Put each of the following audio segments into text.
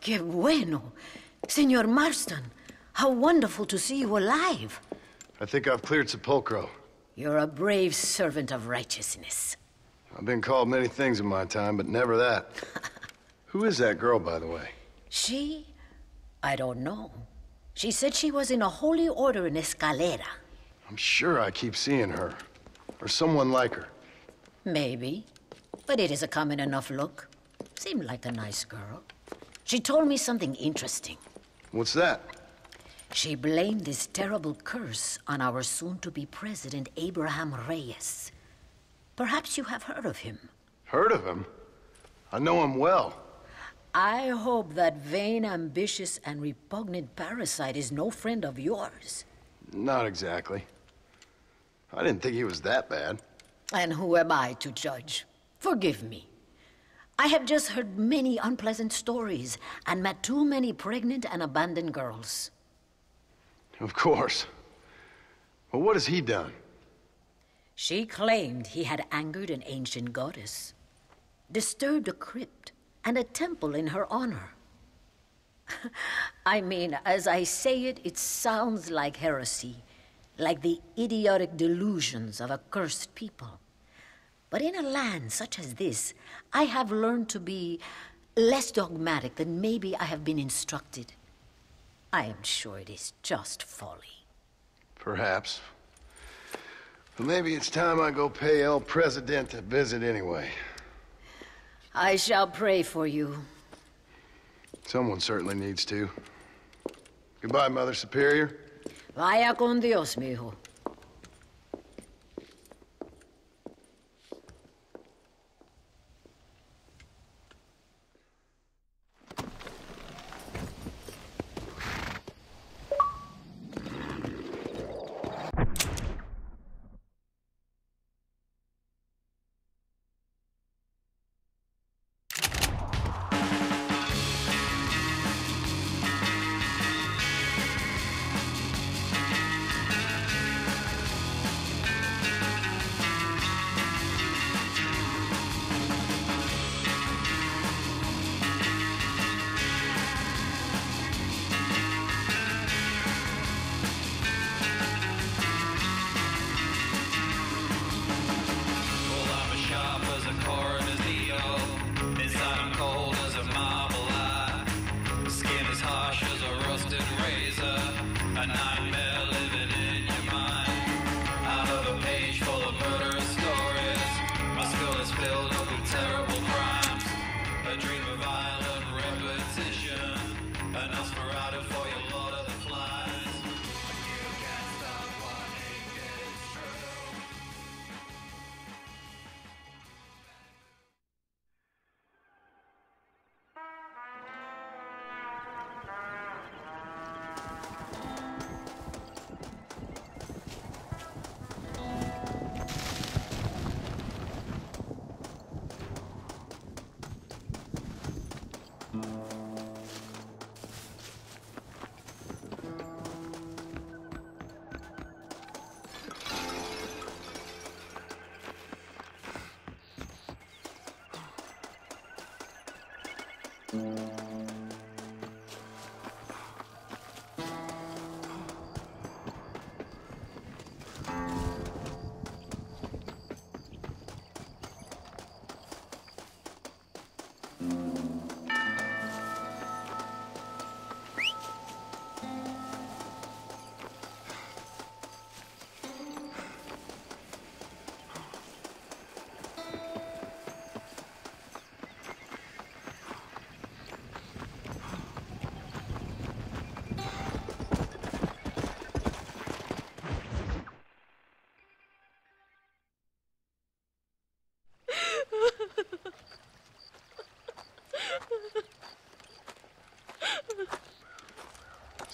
Que bueno. Senor Marston, how wonderful to see you alive. I think I've cleared Sepulcro. You're a brave servant of righteousness. I've been called many things in my time, but never that. Who is that girl, by the way? She? I don't know. She said she was in a holy order in Escalera. I'm sure I keep seeing her. Or someone like her. Maybe. But it is a common enough look. Seemed like a nice girl. She told me something interesting. What's that? She blamed this terrible curse on our soon-to-be president, Abraham Reyes. Perhaps you have heard of him. Heard of him? I know him well. I hope that vain, ambitious, and repugnant parasite is no friend of yours. Not exactly. I didn't think he was that bad. And who am I to judge? Forgive me. I have just heard many unpleasant stories and met too many pregnant and abandoned girls. Of course. Well, what has he done? She claimed he had angered an ancient goddess, disturbed a crypt and a temple in her honor. I mean, as I say it, it sounds like heresy, like the idiotic delusions of a cursed people. But in a land such as this, I have learned to be less dogmatic than maybe I have been instructed. I am sure it is just folly. Perhaps. But maybe it's time I go pay El Presidente a visit anyway. I shall pray for you. Someone certainly needs to. Goodbye, Mother Superior. Vaya con Dios, mijo.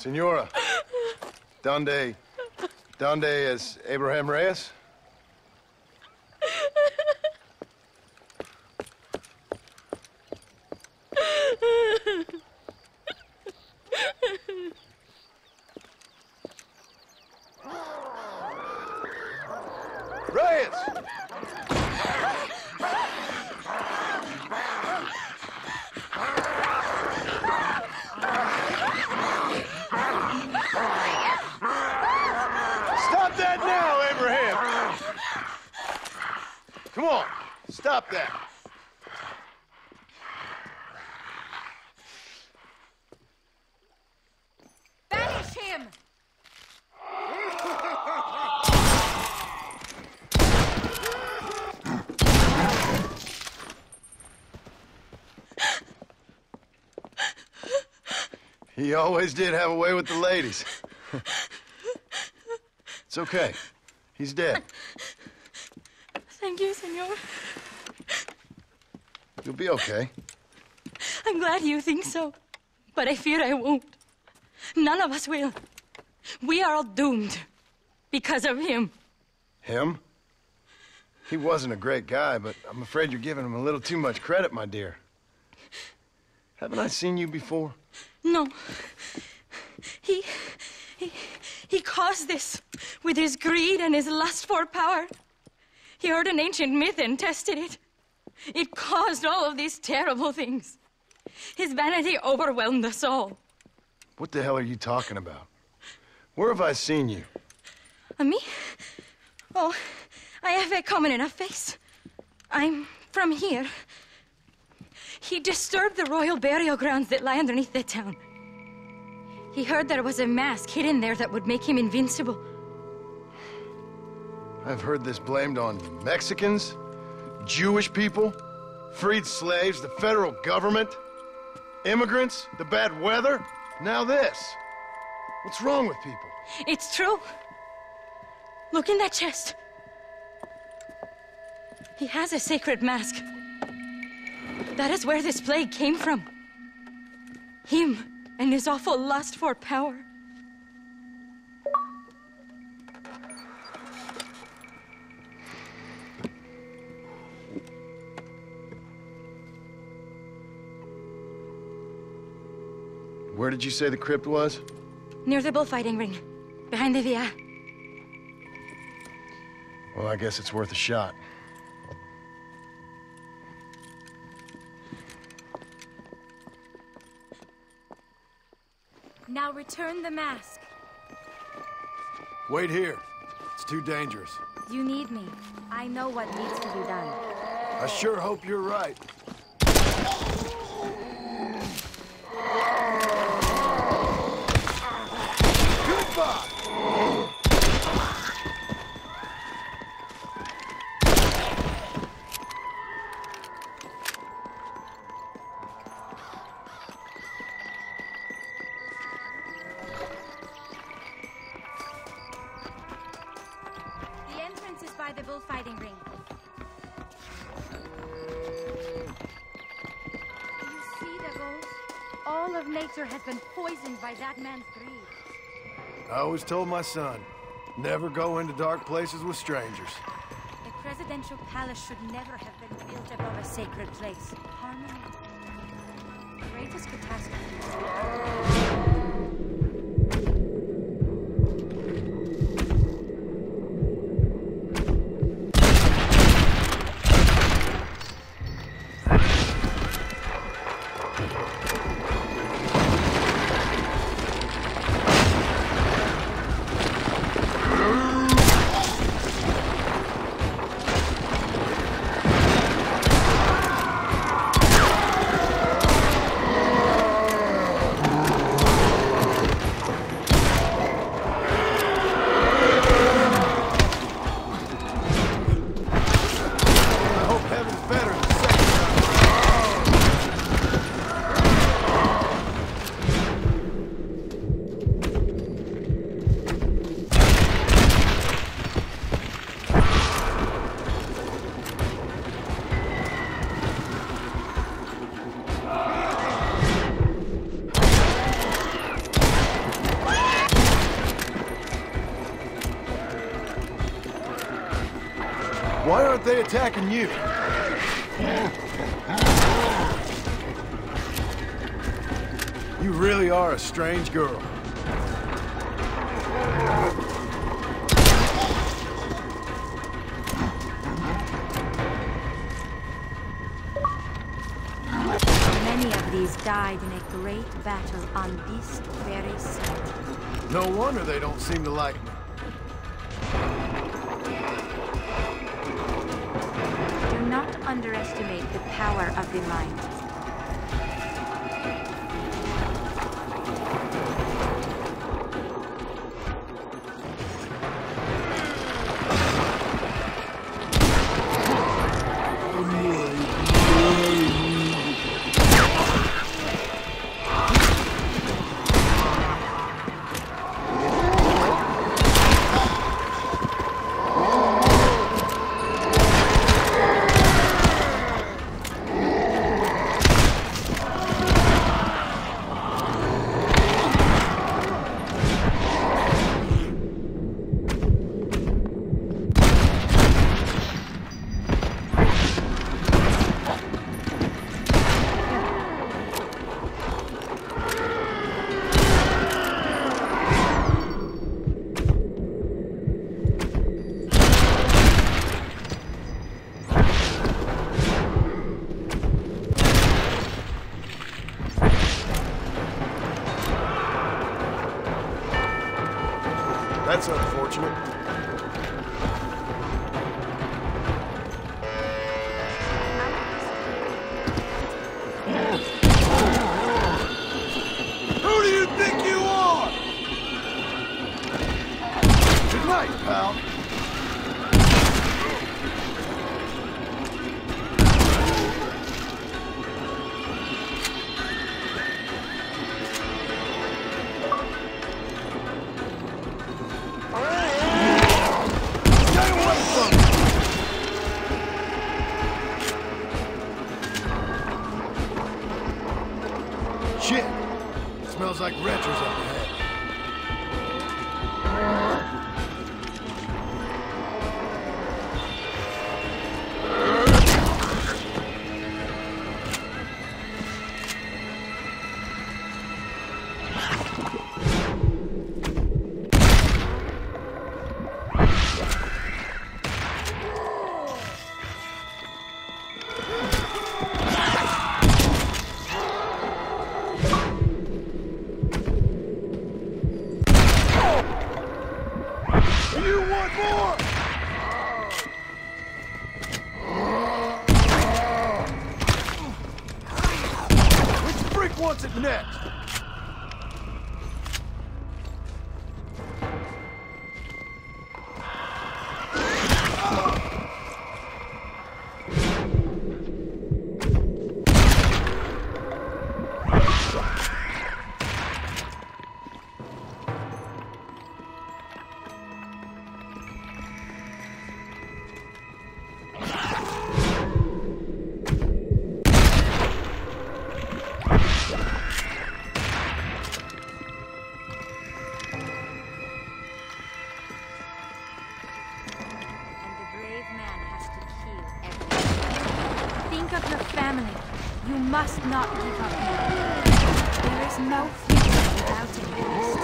Senora, ¿Dónde es Abraham Reyes? Reyes! Come on, stop that. Banish him! He always did have a way with the ladies. It's okay. He's dead. Thank you, senor. You'll be okay. I'm glad you think so, but I fear I won't. None of us will. We are all doomed because of him. Him? He wasn't a great guy, but I'm afraid you're giving him a little too much credit, my dear. Haven't I seen you before? No. He caused this with his greed and his lust for power. He heard an ancient myth and tested it. It caused all of these terrible things. His vanity overwhelmed us all. What the hell are you talking about? Where have I seen you? Me? Oh, I have a common enough face. I'm from here. He disturbed the royal burial grounds that lie underneath the town. He heard there was a mask hidden there that would make him invincible. I've heard this blamed on Mexicans, Jewish people, freed slaves, the federal government, immigrants, the bad weather, now this. What's wrong with people? It's true. Look in that chest. He has a sacred mask. That is where this plague came from. Him and his awful lust for power. Where did you say the crypt was? Near the bullfighting ring, behind the Via. Well, I guess it's worth a shot. Now return the mask. Wait here. It's too dangerous. You need me. I know what needs to be done. I sure hope you're right. Goodbye! The entrance is by the bullfighting ring. You see the ghost? All of nature has been poisoned by that man's greed. I always told my son, never go into dark places with strangers. The presidential palace should never have been built above a sacred place. Harmony. Greatest catastrophe. Why aren't they attacking you? You really are a strange girl. Many of these died in a great battle on this very site. No wonder they don't seem to like me. not underestimate the power of the mind. That's unfortunate. Who do you think you are? Good night, pal. Shit! Smells like retros up ahead. You want more? Which freak wants it next? Of your family. You must not give up now. There is no future without a past.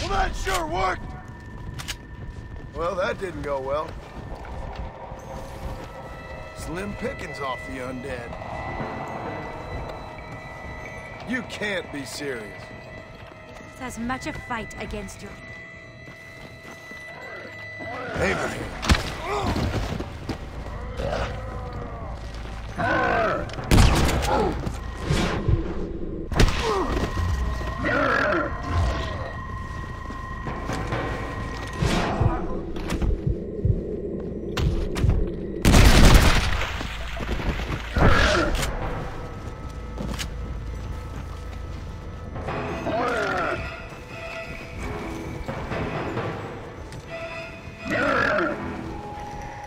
That sure worked! Well, that didn't go well. Slim pickings off the undead. You can't be serious. It's as much a fight against your... Abraham.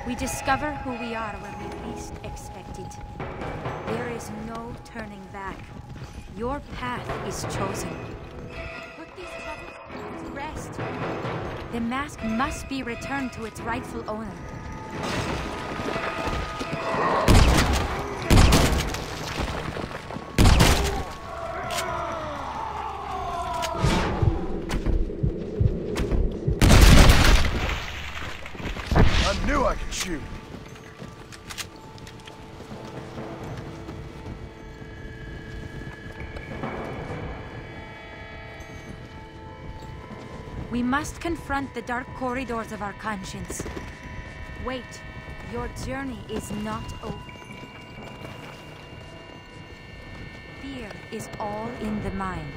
We discover who we are when we least expect it. There is no turning back. Your path is chosen. Put these troubles to rest. The mask must be returned to its rightful owner. I can shoot. We must confront the dark corridors of our conscience. Wait, your journey is not over. Fear is all in the mind.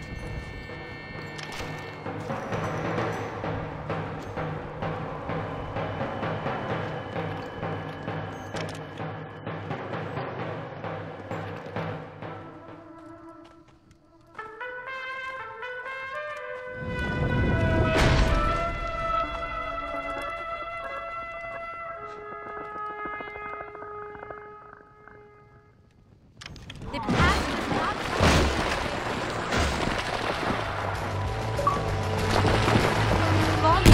The path is not long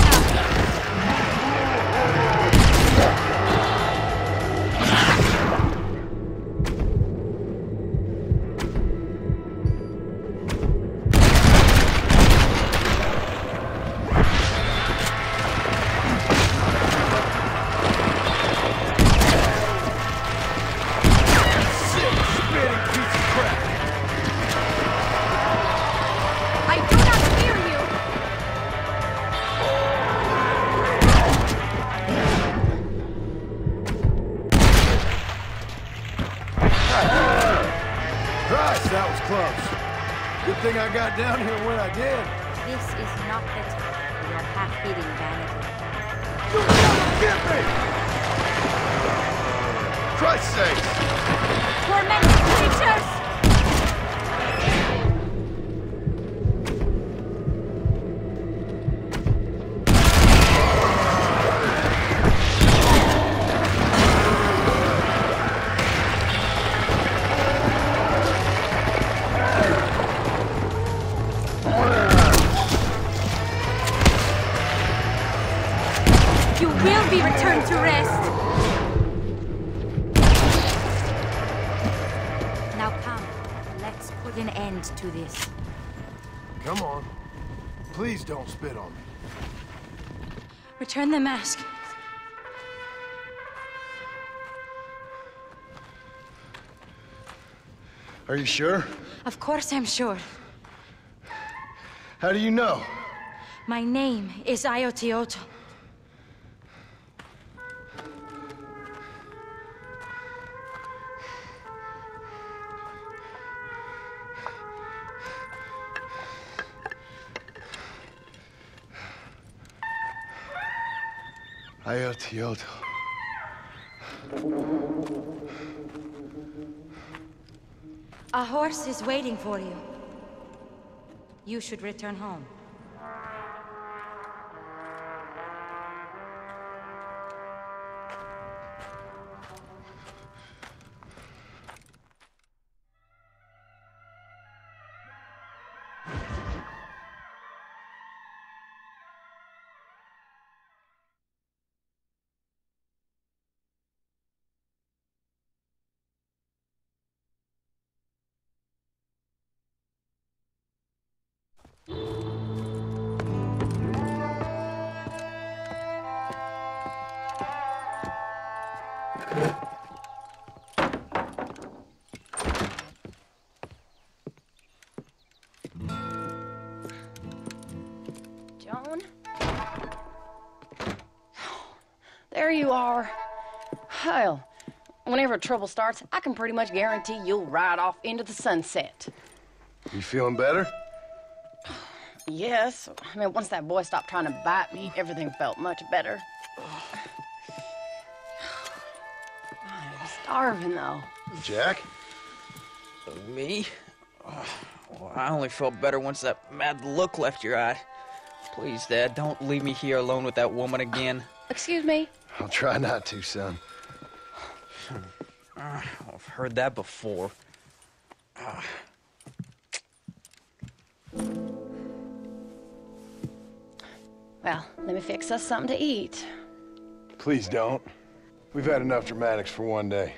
That was close. Good thing I got down here when I did. This is not the time for your half-beating vanity. You never get me! Christ's sakes! Tormented creatures! You will be returned to rest. Now come, let's put an end to this. Come on. Please don't spit on me. Return the mask. Are you sure? Of course I'm sure. How do you know? My name is Ayotioto. Ayotioto. A horse is waiting for you. You should return home. Joan? There you are. Hell, whenever trouble starts, I can pretty much guarantee you'll ride off into the sunset. You feeling better? Yes. I mean, once that boy stopped trying to bite me, everything felt much better. I'm starving, though. Jack? Me? Well, I only felt better once that mad look left your eye. Please, Dad, don't leave me here alone with that woman again. Excuse me? I'll try not to, son. I've heard that before. Well, let me fix us something to eat. Please don't. We've had enough dramatics for one day.